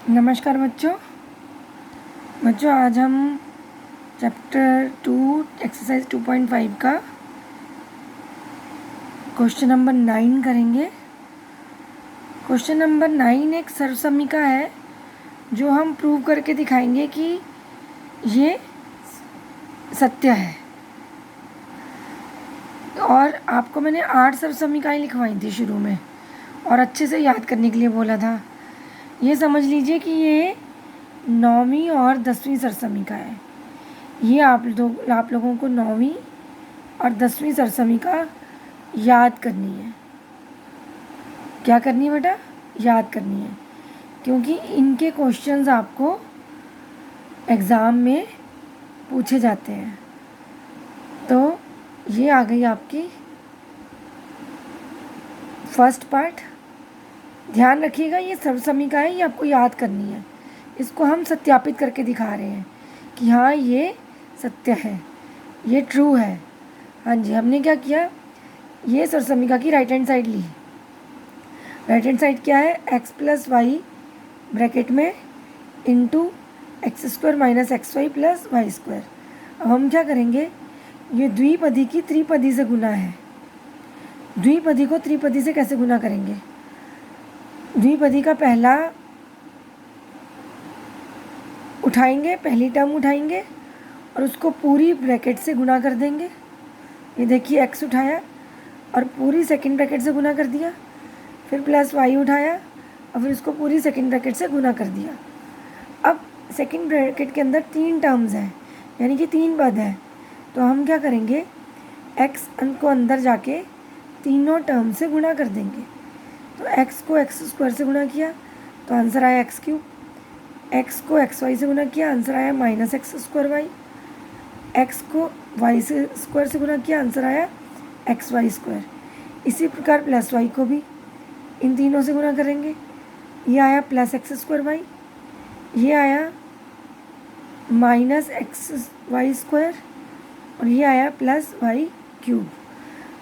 नमस्कार बच्चों। आज हम चैप्टर 2 एक्सरसाइज 2.5 का क्वेश्चन नंबर 9 करेंगे। क्वेश्चन नंबर 9 एक सर्वसमीका है जो हम प्रूव करके दिखाएंगे कि ये सत्य है। और आपको मैंने 8 सर्वसमीकाएं लिखवाई थी शुरू में और अच्छे से याद करने के लिए बोला था। ये समझ लीजिए कि ये 9वीं और 10वीं सरसमीका है। ये आप लोगों को 9वीं और 10वीं सरसमीका याद करनी है। क्या करनी है बेटा? याद करनी है, क्योंकि इनके क्वेश्चंस आपको एग्ज़ाम में पूछे जाते हैं। तो ये आ गई आपकी फर्स्ट पार्ट। ध्यान रखिएगा, ये सर्वसमीका है, ये आपको याद करनी है। इसको हम सत्यापित करके दिखा रहे हैं कि हाँ ये सत्य है, ये ट्रू है। हाँ जी, हमने क्या किया, ये सर्वसमीका की राइट हैंड साइड ली। राइट हैंड साइड क्या है? x प्लस वाई ब्रैकेट में into x square minus x y plus y square. अब हम क्या करेंगे, ये द्विपदी की त्रिपदी से गुना है। द्विपदी को त्रिपदी से कैसे गुना करेंगे? द्विपदी का पहला उठाएंगे, पहली टर्म उठाएंगे और उसको पूरी ब्रैकेट से गुना कर देंगे। ये देखिए x उठाया और पूरी सेकंड ब्रैकेट से गुना कर दिया, फिर प्लस y उठाया और फिर उसको पूरी सेकंड ब्रैकेट से गुना कर दिया। अब सेकंड ब्रैकेट के अंदर 3 टर्म्स हैं, यानी कि 3 पद हैं। तो हम क्या करेंगे, x को अंदर जाके तीनों टर्म से गुना कर देंगे। तो x को एक्स स्क्वायर से गुना किया तो आंसर आया एक्स क्यूब। x को एक्स वाई से गुना किया, आंसर आया minus x square y. x को y से स्क्वायर से गुना किया, आंसर आया एक्स वाई स्क्वायर। इसी प्रकार प्लस y को भी इन तीनों से गुना करेंगे। ये आया प्लस एक्स स्क्वायर वाई, ये आया माइनस एक्स वाई स्क्वायर और ये आया प्लस वाई क्यूब।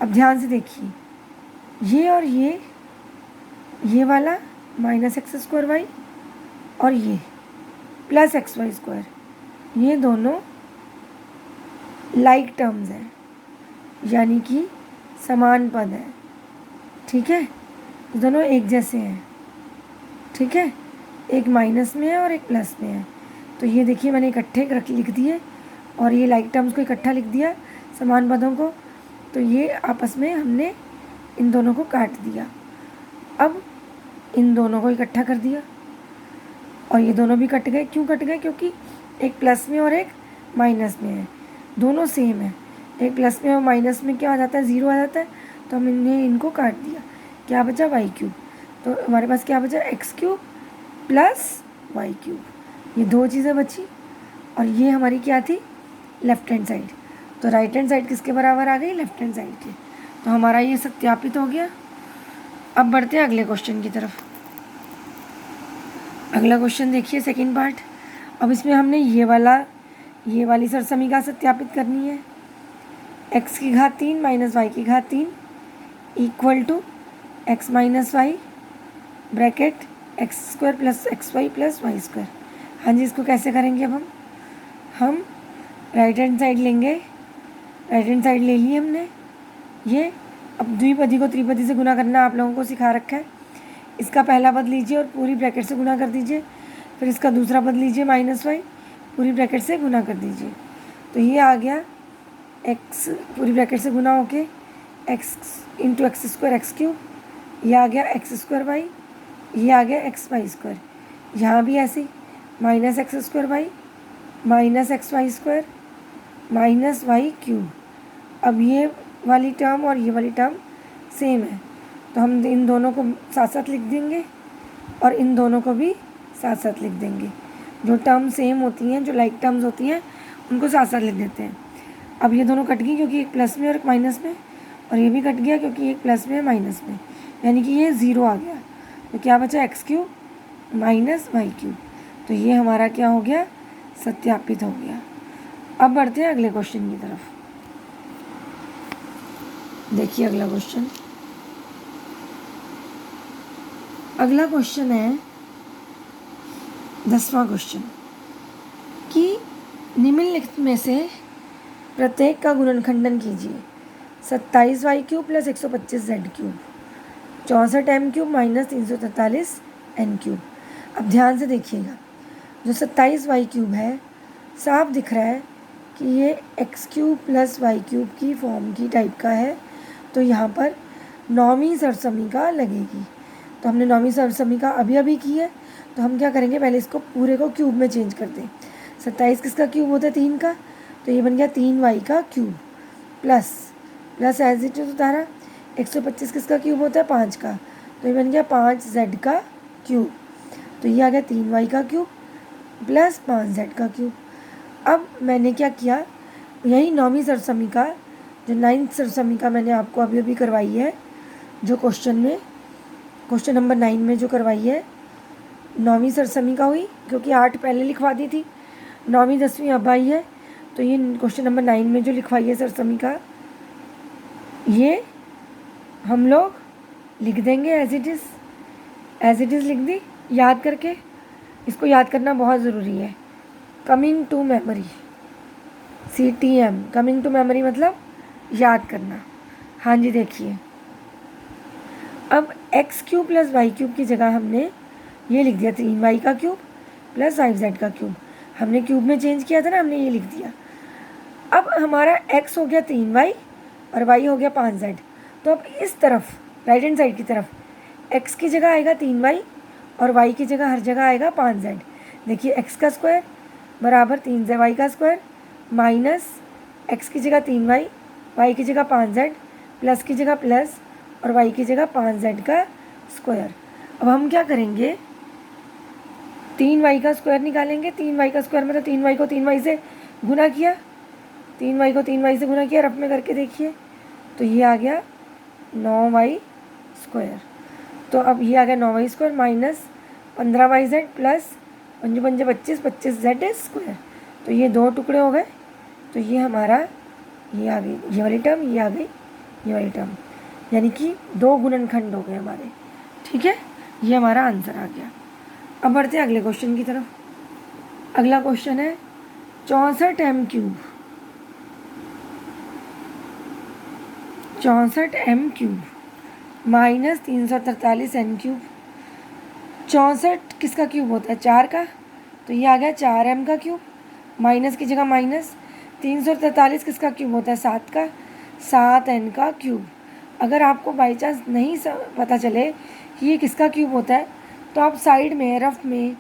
अब ध्यान से देखिए, ये और ये वाला माइनस एक्स स्क्वायर वाई और ये प्लस एक्स वाई स्क्वायर, ये दोनों लाइक टर्म्स हैं, यानी कि समान पद हैं। ठीक है, दोनों एक जैसे हैं। ठीक है, एक माइनस में है और एक प्लस में है। तो ये देखिए मैंने इकट्ठे लिख दिए और ये लाइक टर्म्स को इकट्ठा लिख दिया, समान पदों को। तो ये आपस में हमने इन दोनों को काट दिया। अब इन दोनों को इकट्ठा कर दिया और ये दोनों भी कट गए। क्यों कट गए? क्योंकि एक प्लस में और एक माइनस में है, दोनों सेम है। एक प्लस में और माइनस में क्या आ जाता है, 0 आ जाता है। तो हमने इनको काट दिया, क्या बचा? Y cube. तो हमारे पास क्या बचा? X cube plus y cube. ये 2 चीज़ें बची और ये हमारी क्या थी? Left hand side. तो राइट हैंड साइड किसके बराबर आ गई? लेफ्ट हैंड साइड के। तो हमारा ये सत्यापित हो गया। अब बढ़ते हैं अगले क्वेश्चन की तरफ। अगला क्वेश्चन देखिए, सेकंड पार्ट। अब इसमें हमने ये वाली सरसमीका सत्यापित करनी है। x की घात 3 माइनस वाई की घात 3 equal to x minus y bracket x square plus x y plus y square. हाँ जी, इसको कैसे करेंगे? अब हम राइट हैंड साइड लेंगे। राइट हैंड साइड ले ली हमने। ये अब द्विपदी को त्रिपदी से गुना करना आप लोगों को सिखा रखा है। इसका पहला पद लीजिए और पूरी ब्रैकेट से गुना कर दीजिए। फिर इसका दूसरा पद लीजिए माइनस वाई, पूरी ब्रैकेट से गुना कर दीजिए। तो ये आ गया एक्स पूरी ब्रैकेट से गुना होके x into x square x cube. ये आ गया एक्स स्क्वायर वाई, ये आ गया एक्स वाई स्क्वायर। यहाँ भी ऐसे ही minus x square y minus x y square minus y cube. अब ये वाली टर्म और ये वाली टर्म सेम है, तो हम इन दोनों को साथ साथ लिख देंगे और इन दोनों को भी साथ साथ लिख देंगे। जो टर्म सेम होती हैं, जो लाइक टर्म्स होती हैं, उनको साथ साथ लिख देते हैं। अब ये दोनों कट गई क्योंकि एक प्लस में और एक माइनस में, और ये भी कट गया क्योंकि एक प्लस में माइनस में, यानी कि ये 0 आ गया। तो क्या बचा? X cube minus y cube. तो ये हमारा क्या हो गया? सत्यापित हो गया। अब बढ़ते हैं अगले क्वेश्चन की तरफ। देखिए अगला क्वेश्चन। अगला क्वेश्चन है 10वां क्वेश्चन कि निम्नलिखित में से प्रत्येक का गुणनखंडन कीजिए। 27y³ + 125z³, 64m³ - 343n³। अब ध्यान से देखिएगा, जो 27y³ है साफ दिख रहा है कि ये x³ + y³ की फॉर्म की टाइप का है, तो यहाँ पर नौवीं सरसमीका लगेगी। तो हमने नौवीं सरसमीका अभी अभी की है, तो हम क्या करेंगे, पहले इसको पूरे को क्यूब में चेंज कर दें। 27 किसका क्यूब होता है, 3 का, तो ये बन गया 3y का cube plus as it is उतारा। 125 किसका क्यूब होता है, 5 का, तो ये बन गया 5z का क्यूब। तो ये आ गया 3y का क्यूब प्लस 5z का क्यूब। अब मैंने क्या किया, यही नौवीं सरसमीका, जो 9th सरसमीका मैंने आपको अभी अभी करवाई है, जो क्वेश्चन नंबर 9 में जो करवाई है, नौवीं सरसमीका हुई, क्योंकि 8 पहले लिखवा दी थी, 9वीं 10वीं अब आई है, तो ये क्वेश्चन नंबर 9 में जो लिखवाई है सरसमीका, ये हम लोग लिख देंगे एज इट इज़ लिख दी याद करके। इसको याद करना बहुत ज़रूरी है। Coming to memory, CTM, coming to memory मतलब याद करना। हाँ जी, देखिए अब x³ + y³ की जगह हमने ये लिख दिया 3y का क्यूब प्लस 5z का क्यूब। हमने क्यूब में चेंज किया था ना, हमने ये लिख दिया। अब हमारा x हो गया 3y और y हो गया 5z। तो अब इस तरफ राइट हैंड साइड की तरफ x की जगह आएगा 3y और y की जगह हर जगह आएगा 5z। देखिए x का स्क्वायर बराबर 3y का स्क्वायर माइनस x की जगह 3y, y की जगह 5z, प्लस की जगह प्लस और y की जगह 5z का स्क्वायर। अब हम क्या करेंगे, 3y का स्क्वायर निकालेंगे। 3y का स्क्वायर मतलब 3y को 3y से गुना किया, 3y को 3y से गुना किया, रफ में करके देखिए, तो ये आ गया 9y स्क्वायर। तो अब ये आ गया 9y square minus 15yz plus 5 5 25 25z square. तो ये 2 टुकड़े हो गए, तो ये हमारा ये आ गई ये वाली टर्म, ये आ गई ये वाली टर्म, यानी कि 2 गुणनखंड हो गए हमारे। ठीक है, ये हमारा आंसर आ गया। अब बढ़ते हैं अगले क्वेश्चन की तरफ। अगला क्वेश्चन है 64m³ - 343n³। 64 किसका क्यूब होता है, 4 का, तो ये आ गया 4m का क्यूब, माइनस की जगह माइनस। 343 किसका क्यूब होता है, 7 का, 7n का क्यूब। अगर आपको बाई चांस नहीं पता चले कि ये किसका क्यूब होता है, तो आप साइड में रफ में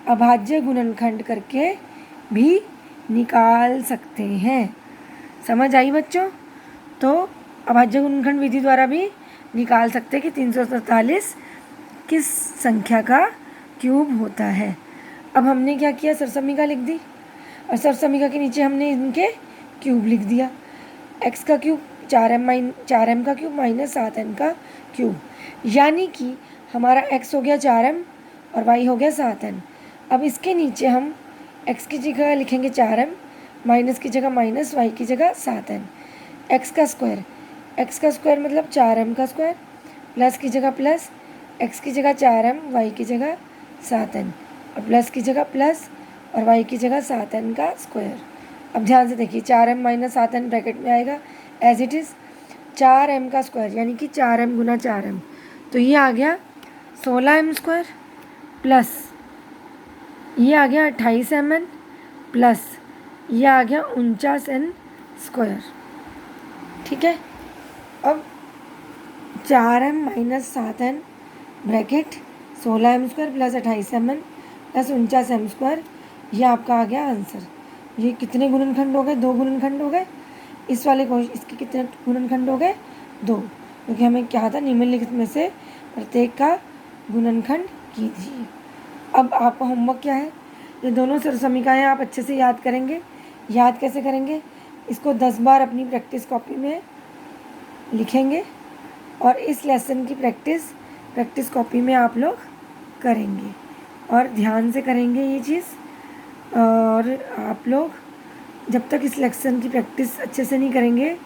अभाज्य गुणनखंड करके भी निकाल सकते हैं। समझ आई बच्चों? तो अभाज्य गुणनखंड विधि द्वारा भी निकाल सकते हैं कि 343 किस संख्या का क्यूब होता है। अब हमने क्या किया, सरसमीका लिख दी और सरसमीका के नीचे हमने इनके क्यूब लिख दिया। x का क्यूब 4m का क्यूब माइनस 7n का क्यूब, यानी कि हमारा x हो गया 4m और y हो गया 7n। अब इसके नीचे हम x की जगह लिखेंगे 4m, माइनस की जगह माइनस, y की जगह 7n। x का स्क्वायर मतलब 4m का स्क्वायर, प्लस की जगह प्लस, x की जगह 4m, y की जगह 7n, और प्लस की जगह प्लस और y की जगह 7n का स्क्वायर। अब ध्यान से देखिए, 4m - 7n ब्रैकेट में आएगा एज इट इज़ 4m का स्क्वायर, यानी कि 4m गुना 4m, तो ये आ गया 16m स्क्वायर, प्लस ये आ गया 28mn, प्लस ये आ गया 49n स्क्वायर। ठीक है, अब 4m - 7n bracket 16m square plus 28mn plus 49m square, ये आपका आ गया आंसर। ये कितने गुणनखंड हो गए, 2 गुणनखंड हो गए। इस वाले को इसके कितने गुणनखंड हो गए, 2, क्योंकि हमें क्या था, निम्नलिखित में से प्रत्येक का गुणनखंड कीजिए। अब आपका होमवर्क क्या है, ये दोनों सरसमीकाएँ आप अच्छे से याद करेंगे। याद कैसे करेंगे, इसको 10 बार अपनी प्रैक्टिस कॉपी में लिखेंगे और इस लेसन की प्रैक्टिस कॉपी में आप लोग करेंगे और ध्यान से करेंगे ये चीज़। और आप लोग जब तक इस लेसन की प्रैक्टिस अच्छे से नहीं करेंगे,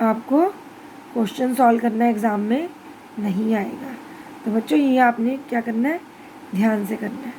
आपको क्वेश्चन सॉल्व करना एग्ज़ाम में नहीं आएगा। तो बच्चों, ये आपने क्या करना है, ध्यान से करना है।